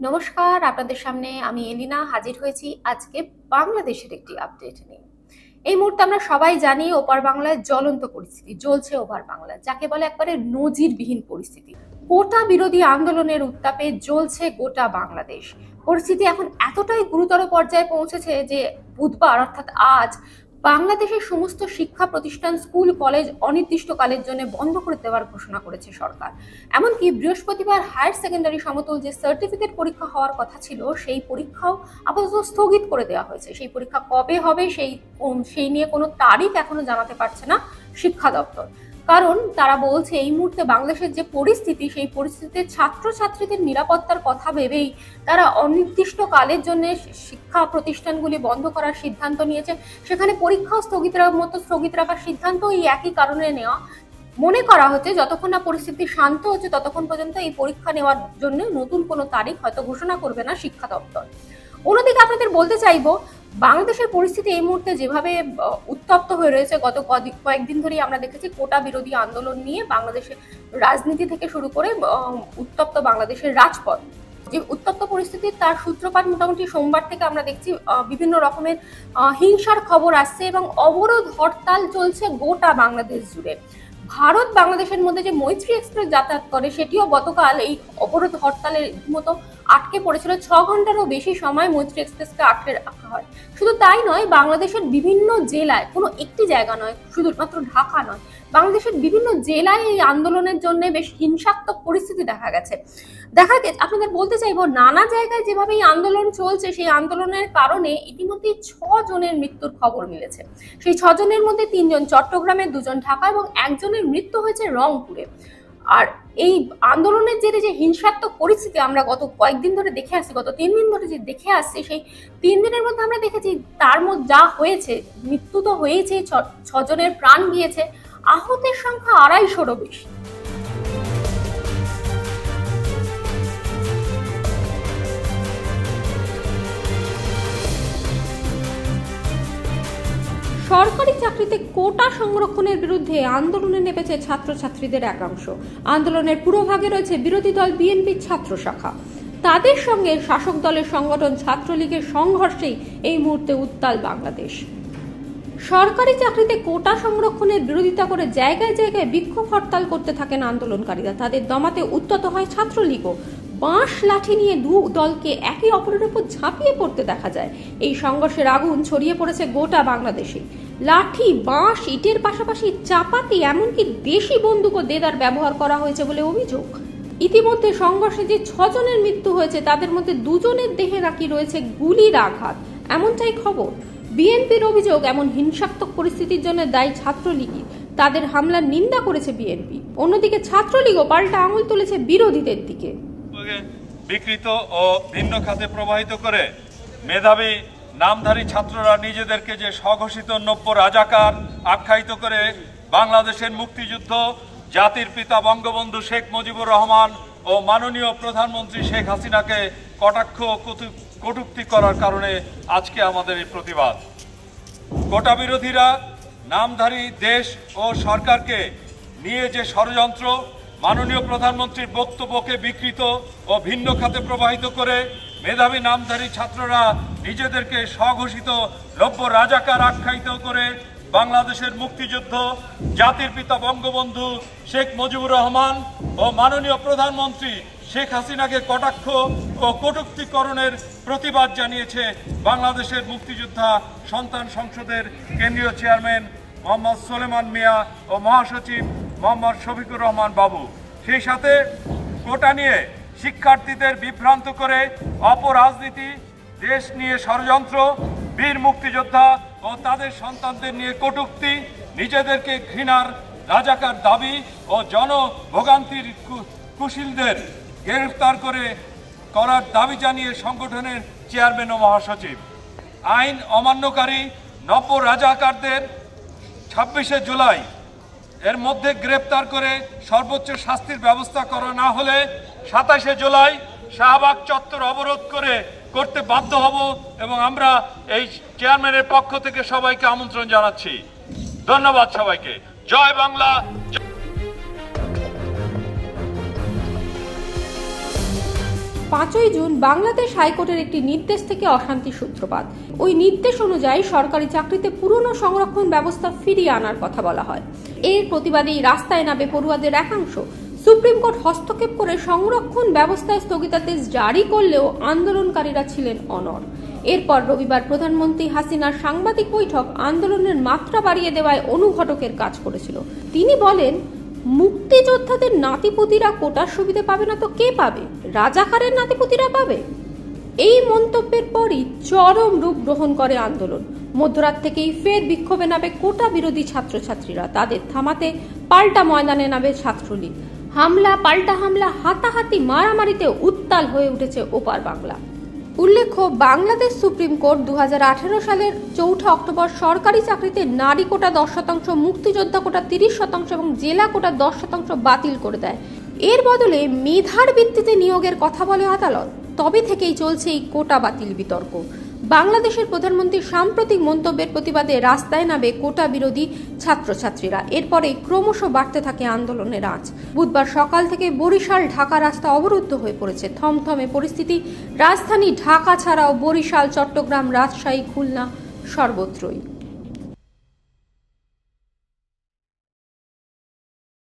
নমস্কার, আপনাদের সামনে আমি এলিনা হাজির হয়েছি আজকে বাংলাদেশের একটি আপডেট নিয়ে। এই মুহূর্তে আমরা সবাই জানি ওপার বাংলায় জ্বলন্ত পরিস্থিতি জ্বলছে। ওপার বাংলায় যাকে বলে একবারে নজিরবিহীন পরিস্থিতি। কোটা বিরোধী আন্দোলনের উত্তাপে জ্বলছে গোটা বাংলাদেশ। পরিস্থিতি এখন এতটাই গুরুতর পর্যায়ে পৌঁছেছে যে বুধবার অর্থাৎ আজ বাংলাদেশের সমস্ত শিক্ষা প্রতিষ্ঠান, স্কুল, কলেজ অনির্দিষ্টকালের জন্য বন্ধ করে দেওয়ার ঘোষণা করেছে সরকার। এমনকি বৃহস্পতিবার হায়ার সেকেন্ডারি সমতুল যে সার্টিফিকেট পরীক্ষা হওয়ার কথা ছিল সেই পরীক্ষাও আপাতত স্থগিত করে দেওয়া হয়েছে। সেই পরীক্ষা কবে হবে সেই নিয়ে কোনো তারিখ এখনো জানাতে পারছে না শিক্ষা দপ্তর। কারণ তারা বলছে এই মুহূর্তে বাংলাদেশের যে পরিস্থিতি, সেই পরিস্থিতিতে ছাত্রছাত্রীদের নিরাপত্তার কথা ভেবেই তারা অনির্দিষ্টকালের জন্য শিক্ষা প্রতিষ্ঠানগুলি বন্ধ করার সিদ্ধান্ত নিয়েছে। সেখানে পরীক্ষাও স্থগিত রাখার সিদ্ধান্ত এই একই কারণে নেওয়া। মনে করা হচ্ছে যতক্ষণ না পরিস্থিতি শান্ত হচ্ছে ততক্ষণ পর্যন্ত এই পরীক্ষা নেওয়ার জন্য নতুন কোনো তারিখ হয়তো ঘোষণা করবে না শিক্ষা দপ্তর। অন্যদিকে আপনাদের বলতে চাইবো, বাংলাদেশের পরিস্থিতি এই মুহূর্তে যেভাবে উত্তপ্ত হয়ে রয়েছে, গত কয়েকদিন ধরেই আমরা দেখেছি কোটা বিরোধী আন্দোলন নিয়ে বাংলাদেশের রাজনীতি থেকে শুরু করে উত্তপ্ত বাংলাদেশের রাজপথ, যে উত্তপ্ত পরিস্থিতির তার সূত্রপাত মোটামুটি সোমবার থেকে আমরা দেখছি বিভিন্ন রকমের হিংসার খবর আসছে এবং অবরোধ হরতাল চলছে গোটা বাংলাদেশ জুড়ে। ভারত বাংলাদেশের মধ্যে যে মৈত্রী এক্সপ্রেস যাতায়াত করে সেটিও গতকাল এই অবরোধ হরতালের মতো আটকে পড়েছিল। 6 ঘন্টারও বেশি সময় মৈত্রী এক্সপ্রেসকে আটকে রাখা হয়। শুধু তাই নয়, বাংলাদেশের বিভিন্ন জেলায়, কোনো একটি জায়গা নয়, শুধুমাত্র ঢাকা নয়, বাংলাদেশের বিভিন্ন জেলায় এই আন্দোলনের জন্য বেশ হিংসাত্মক পরিস্থিতি দেখা গেছে। আপনাদের বলতে চাইবো, নানা জায়গায় যেভাবে এই আন্দোলন চলছে, সেই আন্দোলনের কারণে ইতিমধ্যে 6 জনের মৃত্যুর খবর মিলেছে। সেই 6 জনের মধ্যে 3 জন চট্টগ্রামে, 2 জন ঢাকা এবং 1 জনের মৃত্যু হয়েছে রংপুরে। আর এই আন্দোলনের যে হিংসাত্মক পরিস্থিতি আমরা গত কয়েকদিন ধরে দেখে আসছি, গত 3 দিন ধরে যে দেখে আসছি, সেই 3 দিনের মধ্যে আমরা দেখেছি তার মধ্যে যা হয়েছে, মৃত্যু তো হয়েছে, 6 জনের প্রাণ গিয়েছে, আহতের সংখ্যা 250-রও বেশি। সরকারি চাকরিতে কোটা সংরক্ষণের বিরুদ্ধে আন্দোলনে নেমেছে ছাত্রছাত্রীদের একাংশ। আন্দোলনের পুরোভাগে রয়েছে বিরোধী দল বিএনপির ছাত্র শাখা। তাদের সঙ্গে শাসক দলের সংগঠন ছাত্রলীগের সংঘর্ষেই এই মুহূর্তে উত্তাল বাংলাদেশ। সরকারি চাকরিতে কোটা সংরক্ষণের বিরোধিতা করে জায়গায় জায়গায় বিক্ষোভ হরতাল করতে থাকেন আন্দোলনকারীরা। তাদের দমাতে উদ্যত হয় ছাত্রলীগও। বাঁশ লাঠি নিয়ে দু দলকে একে অপরের উপর ঝাঁপিয়ে পড়তে দেখা যায়। এই সংঘর্ষের আগুন ছড়িয়ে পড়েছে গোটা বাংলাদেশে। লাঠি, বাঁশ, ইটের পাশাপাশি চাপাতি, এমনকি দেশি বন্দুক ও দেদার ব্যবহার করা হয়েছে বলে অভিযোগ। ইতিমধ্যে সংঘর্ষে যে 6 জনের মৃত্যু হয়েছে তাদের মধ্যে 2 জনের দেহে নাকি রয়েছে গুলির আঘাত, এমনটাই খবর। বিএনপির অভিযোগ, এমন হিংসাত্মক পরিস্থিতির জন্য দায়ী ছাত্রলীগই। তাদের হামলার নিন্দা করেছে বিএনপি। অন্যদিকে ছাত্রলীগও পাল্টা আঙুল তুলেছে বিরোধীদের দিকে। বিকৃত ও ভিন্ন খাতে প্রবাহিত করে মেধাবী নামধারী ছাত্ররা নিজেদেরকে যে স্বঘোষিত নব্য রাজাকার আখ্যায়িত করে বাংলাদেশের মুক্তিযুদ্ধ, জাতির পিতা বঙ্গবন্ধু শেখ মুজিবুর রহমান ও মাননীয় প্রধানমন্ত্রী শেখ হাসিনাকে কটাক্ষ কটূক্তি করার কারণে আজকে আমাদের এই প্রতিবাদ। কোটা বিরোধীরা নামধারী দেশ ও সরকারকে নিয়ে যে ষড়যন্ত্র, মাননীয় প্রধানমন্ত্রীর বক্তব্যকে বিকৃত ও ভিন্ন খাতে প্রবাহিত করে মেধাবী নামধারী ছাত্ররা নিজেদেরকে স্বঘোষিত নব্য রাজাকার আখ্যায়িত করে বাংলাদেশের মুক্তিযুদ্ধ, জাতির পিতা বঙ্গবন্ধু শেখ মুজিবুর রহমান ও মাননীয় প্রধানমন্ত্রী শেখ হাসিনাকে কটাক্ষ ও কটূক্তিকরণের প্রতিবাদ জানিয়েছে বাংলাদেশের মুক্তিযোদ্ধা সন্তান সংসদের কেন্দ্রীয় চেয়ারম্যান মোহাম্মদ সোলেমান মিয়া ও মহাসচিব মোহাম্মদ শফিকুর রহমান বাবু। সেই সাথে কোটা নিয়ে শিক্ষার্থীদের বিভ্রান্ত করে অপরাজনীতি, দেশ নিয়ে ষড়যন্ত্র, বীর মুক্তিযোদ্ধা ও তাদের সন্তানদের নিয়ে কটূক্তি, নিজেদেরকে ঘৃণার রাজাকার দাবি ও জনভোগান্তির কুশীলদের গ্রেফতার করার দাবি জানিয়ে সংগঠনের চেয়ারম্যান ও মহাসচিব আইন অমান্যকারী নব্য রাজাকারদের 26শে জুলাই এর মধ্যে গ্রেপ্তার করে সর্বোচ্চ শাস্তির ব্যবস্থা করা না হলে 27শে জুলাই শাহবাগ চত্বর অবরোধ করতে বাধ্য হব এবং আমরা এই চেয়ারম্যানের পক্ষ থেকে সবাইকে আমন্ত্রণ জানাচ্ছি। ধন্যবাদ সবাইকে। জয় বাংলা। 5ই জুন বাংলাদেশ হাইকোর্টের একটি নির্দেশ থেকে অশান্তির সূত্রপাত। ওই নির্দেশ অনুযায়ী সরকারি চাকরিতে পুরনো সংরক্ষণ ব্যবস্থা ফিরিয়ে আনার কথা বলা হয়। এর প্রতিবাদেই রাস্তায় নামে পড়ুয়াদের একাংশ। সুপ্রিম কোর্ট হস্তক্ষেপ করে সংরক্ষণ ব্যবস্থায় স্থগিতাদেশ জারি করলেও আন্দোলনকারীরা ছিলেন অনড়। এরপর রবিবার প্রধানমন্ত্রী হাসিনার সাংবাদিক বৈঠক আন্দোলনের মাত্রা বাড়িয়ে দেওয়ায় অনুঘটকের কাজ করেছিল। তিনি বলেন, মুক্তিযোদ্ধাদের নাতিপুতিরা কোটার সুবিধা পাবে না তো কে পাবে? রাজাকারের নাতিপুতিরা পাবে। এই মন্তব্যের পরই চরম রূপ গ্রহণ করে আন্দোলন। মধ্যরাত থেকেই ফের বিক্ষোভে নামে কোটা বিরোধী ছাত্রছাত্রীরা। তাদের থামাতে পাল্টা ময়দানে নামে ছাত্রলীগ। হামলা, পাল্টা হামলা, হাতাহাতি, মারামারিতে উত্তাল হয়ে উঠেছে ওপার বাংলা। উল্লেখ্য, বাংলাদেশ সুপ্রিম কোর্ট 2018 সালের 4 অক্টোবর সরকারি চাকরিতে নারী কোটা 10%, মুক্তিযোদ্ধা কোটা 30% এবং জেলা কোটা 10% বাতিল করে দেয়। এর বদলে মেধার ভিত্তিতে নিয়োগের কথা বলে আদালত। তবে থেকেই চলছে এই কোটা বাতিল বিতর্ক। বাংলাদেশের প্রধানমন্ত্রীর সাম্প্রতিক মন্তব্যের প্রতিবাদে রাস্তায় নামে কোটা বিরোধী ছাত্রছাত্রীরা। এরপরে ক্রমশ বাড়তে থাকে আন্দোলনের আঁচ। বুধবার সকাল থেকে বরিশাল ঢাকা রাস্তা অবরুদ্ধ হয়ে পড়েছে। থমথমে পরিস্থিতি রাজধানী ঢাকা ছাড়াও বরিশাল, চট্টগ্রাম, রাজশাহী, খুলনা সর্বত্রই।